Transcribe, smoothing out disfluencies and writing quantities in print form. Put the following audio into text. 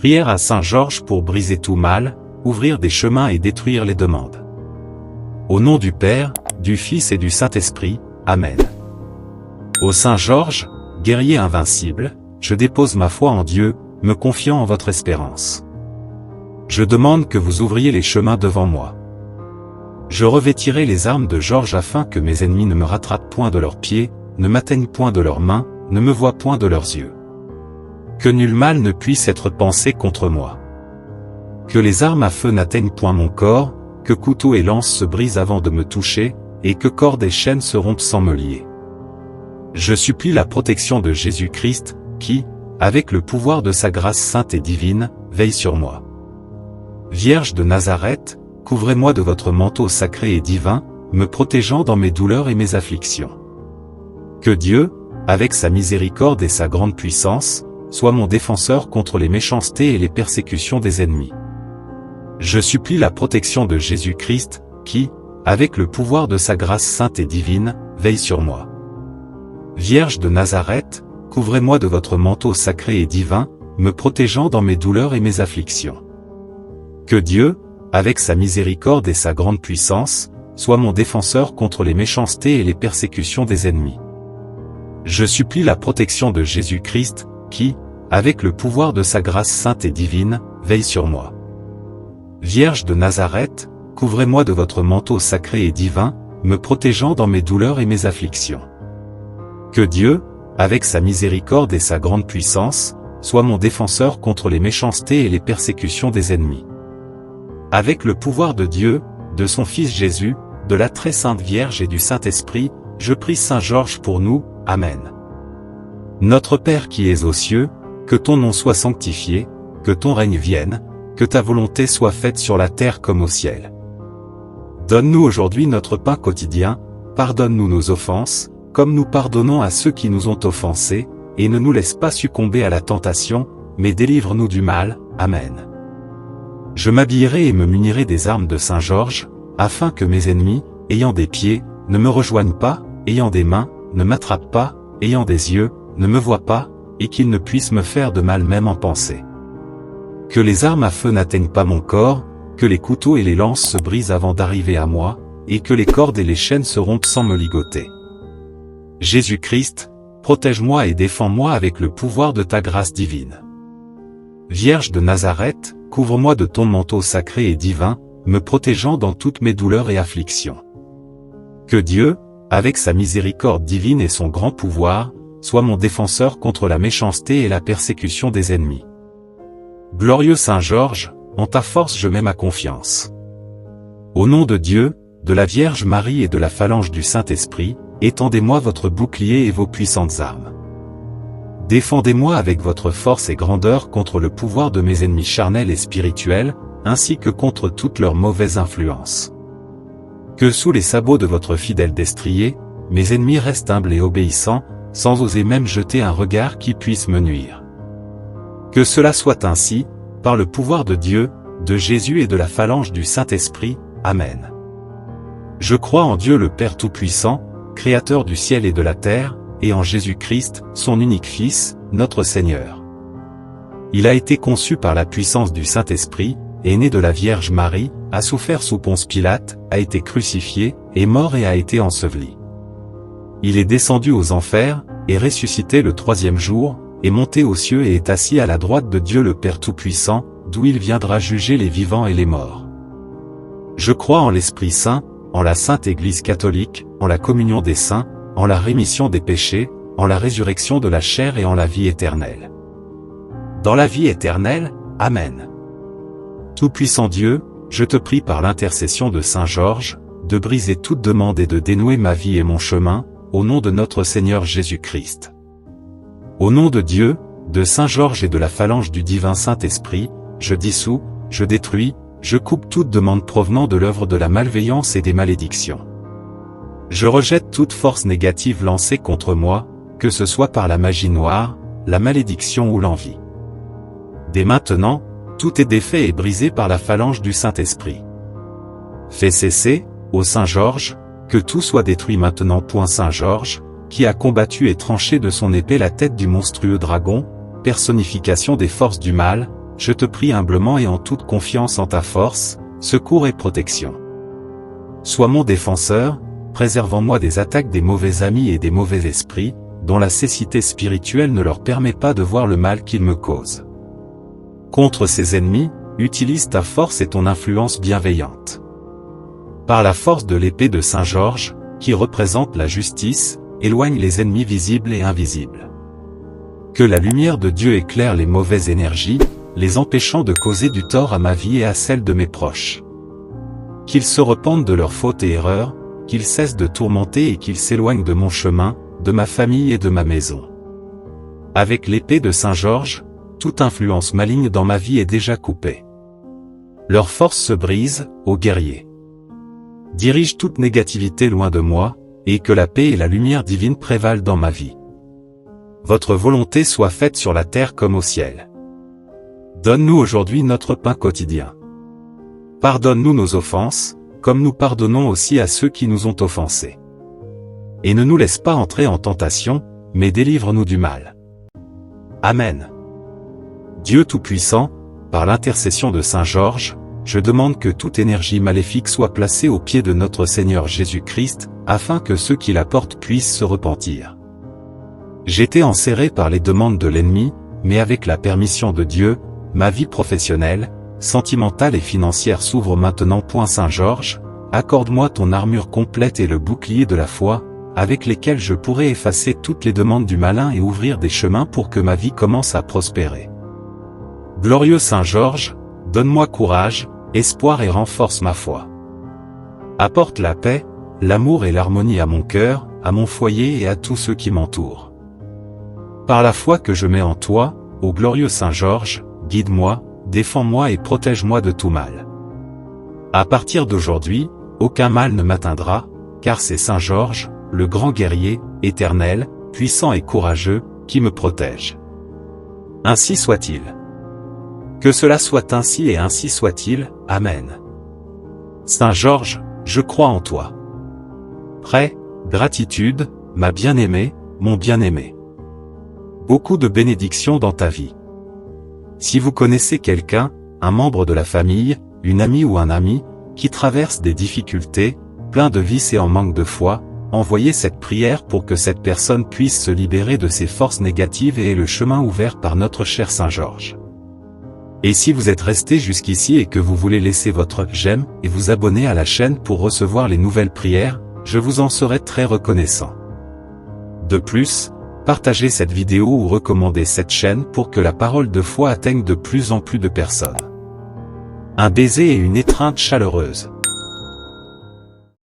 Prière à Saint Georges pour briser tout mal, ouvrir des chemins et détruire les demandes. Au nom du Père, du Fils et du Saint-Esprit, Amen. Ô Saint Georges, guerrier invincible, je dépose ma foi en Dieu, me confiant en votre espérance. Je demande que vous ouvriez les chemins devant moi. Je revêtirai les armes de Georges afin que mes ennemis ne me rattrapent point de leurs pieds, ne m'atteignent point de leurs mains, ne me voient point de leurs yeux. Que nul mal ne puisse être pensé contre moi. Que les armes à feu n'atteignent point mon corps, que couteau et lance se brisent avant de me toucher, et que cordes et chaînes se rompent sans me lier. Je supplie la protection de Jésus-Christ, qui, avec le pouvoir de sa grâce sainte et divine, veille sur moi. Vierge de Nazareth, couvrez-moi de votre manteau sacré et divin, me protégeant dans mes douleurs et mes afflictions. Que Dieu, avec sa miséricorde et sa grande puissance, soit mon défenseur contre les méchancetés et les persécutions des ennemis. Je supplie la protection de Jésus-Christ, qui, avec le pouvoir de sa grâce sainte et divine, veille sur moi. Vierge de Nazareth, couvrez-moi de votre manteau sacré et divin, me protégeant dans mes douleurs et mes afflictions. Que Dieu, avec sa miséricorde et sa grande puissance, soit mon défenseur contre les méchancetés et les persécutions des ennemis. Je supplie la protection de Jésus-Christ, qui, avec le pouvoir de sa grâce sainte et divine, veille sur moi. Vierge de Nazareth, couvrez-moi de votre manteau sacré et divin, me protégeant dans mes douleurs et mes afflictions. Que Dieu, avec sa miséricorde et sa grande puissance, soit mon défenseur contre les méchancetés et les persécutions des ennemis. Avec le pouvoir de Dieu, de son Fils Jésus, de la très sainte Vierge et du Saint-Esprit, je prie Saint Georges pour nous, Amen. Notre Père qui es aux cieux, que ton nom soit sanctifié, que ton règne vienne, que ta volonté soit faite sur la terre comme au ciel. Donne-nous aujourd'hui notre pain quotidien, pardonne-nous nos offenses, comme nous pardonnons à ceux qui nous ont offensés, et ne nous laisse pas succomber à la tentation, mais délivre-nous du mal, Amen. Je m'habillerai et me munirai des armes de Saint Georges, afin que mes ennemis, ayant des pieds, ne me rejoignent pas, ayant des mains, ne m'attrapent pas, ayant des yeux, ne me voient pas, et qu'ils ne puissent me faire de mal même en pensée. Que les armes à feu n'atteignent pas mon corps, que les couteaux et les lances se brisent avant d'arriver à moi, et que les cordes et les chaînes se rompent sans me ligoter. Jésus-Christ, protège-moi et défends-moi avec le pouvoir de ta grâce divine. Vierge de Nazareth, couvre-moi de ton manteau sacré et divin, me protégeant dans toutes mes douleurs et afflictions. Que Dieu, avec sa miséricorde divine et son grand pouvoir, soit mon défenseur contre la méchanceté et la persécution des ennemis. Glorieux Saint Georges, en ta force je mets ma confiance. Au nom de Dieu, de la Vierge Marie et de la phalange du Saint-Esprit, étendez-moi votre bouclier et vos puissantes armes. Défendez-moi avec votre force et grandeur contre le pouvoir de mes ennemis charnels et spirituels, ainsi que contre toutes leurs mauvaises influences. Que sous les sabots de votre fidèle destrier, mes ennemis restent humbles et obéissants, sans oser même jeter un regard qui puisse me nuire. Que cela soit ainsi, par le pouvoir de Dieu, de Jésus et de la phalange du Saint-Esprit, Amen. Je crois en Dieu le Père Tout-Puissant, Créateur du ciel et de la terre, et en Jésus-Christ, son unique Fils, notre Seigneur. Il a été conçu par la puissance du Saint-Esprit, est né de la Vierge Marie, a souffert sous Ponce Pilate, a été crucifié, est mort et a été enseveli. Il est descendu aux enfers, est ressuscité le troisième jour, est monté aux cieux et est assis à la droite de Dieu le Père Tout-Puissant, d'où il viendra juger les vivants et les morts. Je crois en l'Esprit Saint, en la Sainte Église catholique, en la communion des saints, en la rémission des péchés, en la résurrection de la chair et en la vie éternelle. Dans la vie éternelle, Amen. Tout-Puissant Dieu, je te prie par l'intercession de Saint Georges, de briser toute demande et de dénouer ma vie et mon chemin, au nom de notre Seigneur Jésus-Christ. Au nom de Dieu, de Saint Georges et de la phalange du divin Saint-Esprit, je dissous, je détruis, je coupe toute demande provenant de l'œuvre de la malveillance et des malédictions. Je rejette toute force négative lancée contre moi, que ce soit par la magie noire, la malédiction ou l'envie. Dès maintenant, tout est défait et brisé par la phalange du Saint-Esprit. Fais cesser, ô Saint Georges, que tout soit détruit maintenant. Saint Georges, qui a combattu et tranché de son épée la tête du monstrueux dragon, personnification des forces du mal, je te prie humblement et en toute confiance en ta force, secours et protection. Sois mon défenseur, préservant-moi des attaques des mauvais amis et des mauvais esprits, dont la cécité spirituelle ne leur permet pas de voir le mal qu'ils me causent. Contre ces ennemis, utilise ta force et ton influence bienveillante. Par la force de l'épée de Saint Georges, qui représente la justice, éloigne les ennemis visibles et invisibles. Que la lumière de Dieu éclaire les mauvaises énergies, les empêchant de causer du tort à ma vie et à celle de mes proches. Qu'ils se repentent de leurs fautes et erreurs, qu'ils cessent de tourmenter et qu'ils s'éloignent de mon chemin, de ma famille et de ma maison. Avec l'épée de Saint Georges, toute influence maligne dans ma vie est déjà coupée. Leur force se brise, ô guerriers. Dirige toute négativité loin de moi, et que la paix et la lumière divine prévalent dans ma vie. Votre volonté soit faite sur la terre comme au ciel. Donne-nous aujourd'hui notre pain quotidien. Pardonne-nous nos offenses, comme nous pardonnons aussi à ceux qui nous ont offensés. Et ne nous laisse pas entrer en tentation, mais délivre-nous du mal. Amen. Dieu Tout-Puissant, par l'intercession de Saint Georges, je demande que toute énergie maléfique soit placée aux pieds de notre Seigneur Jésus-Christ, afin que ceux qui la portent puissent se repentir. J'étais enserré par les demandes de l'ennemi, mais avec la permission de Dieu, ma vie professionnelle, sentimentale et financière s'ouvre maintenant. Saint Georges, accorde-moi ton armure complète et le bouclier de la foi, avec lesquels je pourrai effacer toutes les demandes du malin et ouvrir des chemins pour que ma vie commence à prospérer. Glorieux Saint Georges, donne-moi courage, espoir et renforce ma foi. Apporte la paix, l'amour et l'harmonie à mon cœur, à mon foyer et à tous ceux qui m'entourent. Par la foi que je mets en toi, ô glorieux Saint Georges, guide-moi, défends-moi et protège-moi de tout mal. À partir d'aujourd'hui, aucun mal ne m'atteindra, car c'est Saint Georges, le grand guerrier, éternel, puissant et courageux, qui me protège. Ainsi soit-il. Que cela soit ainsi et ainsi soit-il, Amen. Saint Georges, je crois en toi. Prêt, gratitude, ma bien-aimée, mon bien-aimé. Beaucoup de bénédictions dans ta vie. Si vous connaissez quelqu'un, un membre de la famille, une amie ou un ami, qui traverse des difficultés, plein de vices et en manque de foi, envoyez cette prière pour que cette personne puisse se libérer de ses forces négatives et ait le chemin ouvert par notre cher Saint Georges. Et si vous êtes resté jusqu'ici et que vous voulez laisser votre j'aime et vous abonner à la chaîne pour recevoir les nouvelles prières, je vous en serai très reconnaissant. De plus, partagez cette vidéo ou recommandez cette chaîne pour que la parole de foi atteigne de plus en plus de personnes. Un baiser et une étreinte chaleureuse.